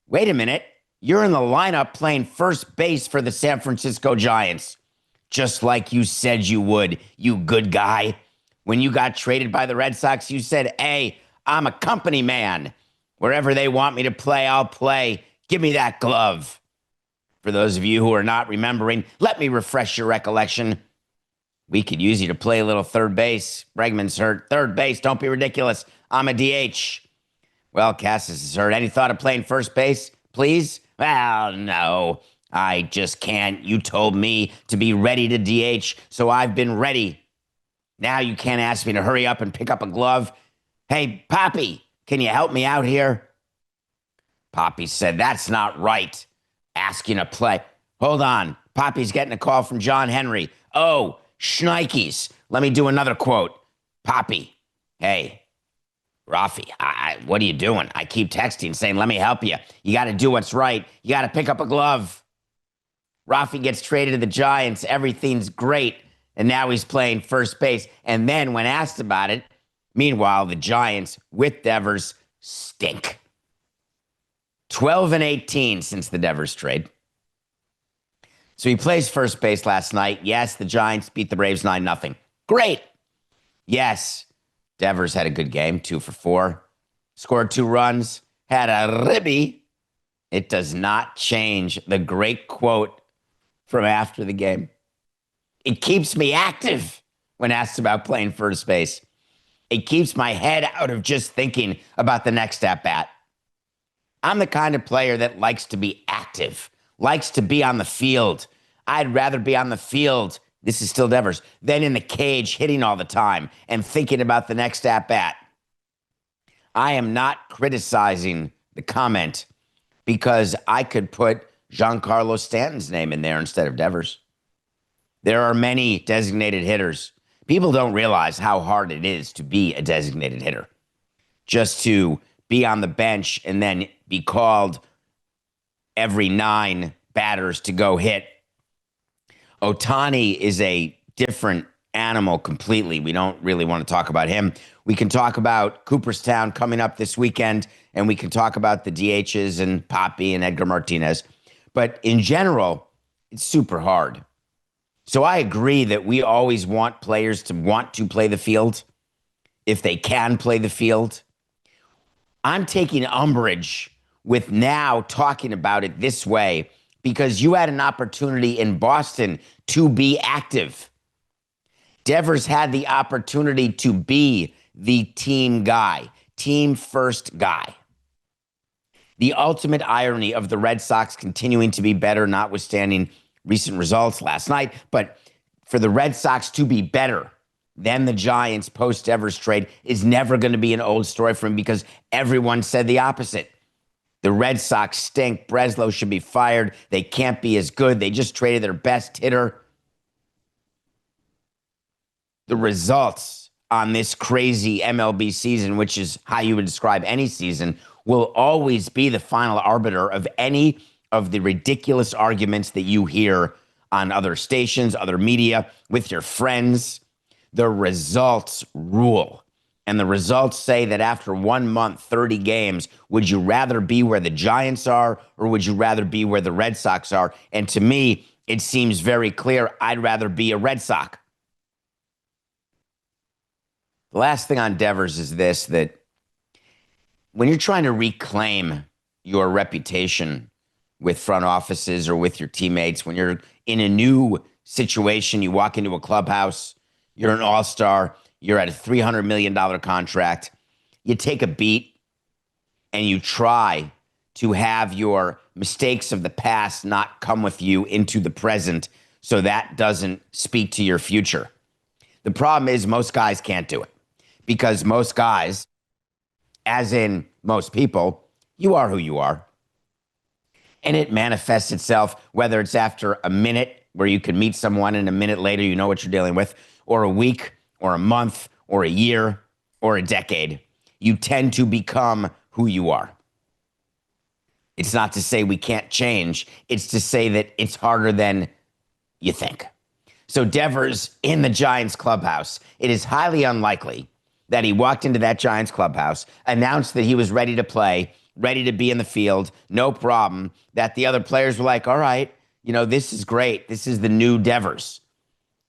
Wait a minute. You're in the lineup playing first base for the San Francisco Giants. Just like you said you would, you good guy. When you got traded by the Red Sox, you said, hey, I'm a company man. Wherever they want me to play, I'll play. Give me that glove. For those of you who are not remembering, let me refresh your recollection. We could use you to play a little third base. Bregman's hurt. Third base, don't be ridiculous. I'm a DH. Well, Cassis is hurt. Any thought of playing first base, please? Well, no, I just can't. You told me to be ready to DH, so I've been ready. Now you can't ask me to hurry up and pick up a glove. Hey, Poppy, can you help me out here? Poppy said, that's not right. Asking to play. Hold on. Poppy's getting a call from John Henry. Oh, shnikes. Let me do another quote. Poppy, hey, Rafi, what are you doing? I keep texting saying, let me help you. You got to do what's right. You got to pick up a glove. Rafi gets traded to the Giants. Everything's great. And now he's playing first base. And then when asked about it, meanwhile, the Giants with Devers stink. 12-18 since the Devers trade. So he plays first base last night. Yes, the Giants beat the Braves 9-0. Great. Yes, Devers had a good game, 2 for 4. Scored 2 runs, had a ribby. It does not change the great quote from after the game. It keeps me active when asked about playing first base. It keeps my head out of just thinking about the next at-bat. I'm the kind of player that likes to be active, likes to be on the field. I'd rather be on the field, this is still Devers, than in the cage hitting all the time and thinking about the next at-bat. I am not criticizing the comment because I could put Giancarlo Stanton's name in there instead of Devers. There are many designated hitters. People don't realize how hard it is to be a designated hitter. Just to be on the bench and then be called every 9 batters to go hit. Ohtani is a different animal completely. We don't really want to talk about him. We can talk about Cooperstown coming up this weekend, and we can talk about the DHs and Poppy and Edgar Martinez. But in general, it's super hard. So I agree that we always want players to want to play the field if they can play the field. I'm taking umbrage with now talking about it this way because you had an opportunity in Boston to be active. Devers had the opportunity to be the team guy, team first guy. The ultimate irony of the Red Sox continuing to be better, notwithstanding recent results last night, but for the Red Sox to be better than the Giants post-Devers trade is never going to be an old story for him because everyone said the opposite. The Red Sox stink. Breslow should be fired. They can't be as good. They just traded their best hitter. The results on this crazy MLB season, which is how you would describe any season, will always be the final arbiter of any of the ridiculous arguments that you hear on other stations, other media, with your friends. The results rule. And the results say that after 1 month, 30 games, would you rather be where the Giants are or would you rather be where the Red Sox are? And to me, it seems very clear I'd rather be a Red Sox. The last thing on Devers is this, that when you're trying to reclaim your reputation with front offices or with your teammates, when you're in a new situation, you walk into a clubhouse, you're an all-star, you're at a $300 million contract, you take a beat and you try to have your mistakes of the past not come with you into the present so that doesn't speak to your future. The problem is most guys can't do it because most guys, as in most people, you are who you are. And it manifests itself, whether it's after a minute where you can meet someone and a minute later you know what you're dealing with, or a week, or a month, or a year, or a decade. You tend to become who you are. It's not to say we can't change. It's to say that it's harder than you think. So Devers in the Giants clubhouse, it is highly unlikely that he walked into that Giants clubhouse, announced that he was ready to play, ready to be in the field, no problem, that the other players were like, all right, this is great. This is the new Devers.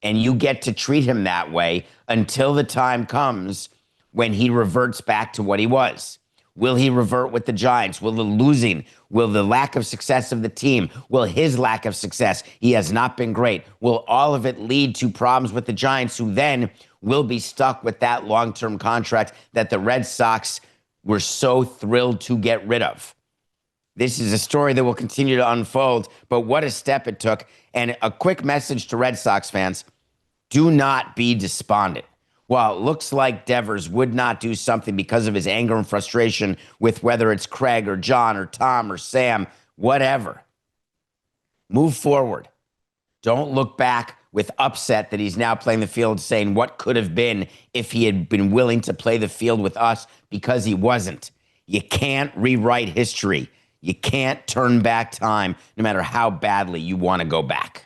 And you get to treat him that way until the time comes when he reverts back to what he was. Will he revert with the Giants? Will the losing, will the lack of success of the team, will his lack of success, he has not been great, will all of it lead to problems with the Giants, who then will be stuck with that long-term contract that the Red Sox were so thrilled to get rid of? This is a story that will continue to unfold, but what a step it took. And a quick message to Red Sox fans: do not be despondent. While it looks like Devers would not do something because of his anger and frustration with whether it's Craig or John or Tom or Sam, whatever, move forward. Don't look back with upset that he's now playing the field saying what could have been if he had been willing to play the field with us, because he wasn't. You can't rewrite history. You can't turn back time, no matter how badly you want to go back.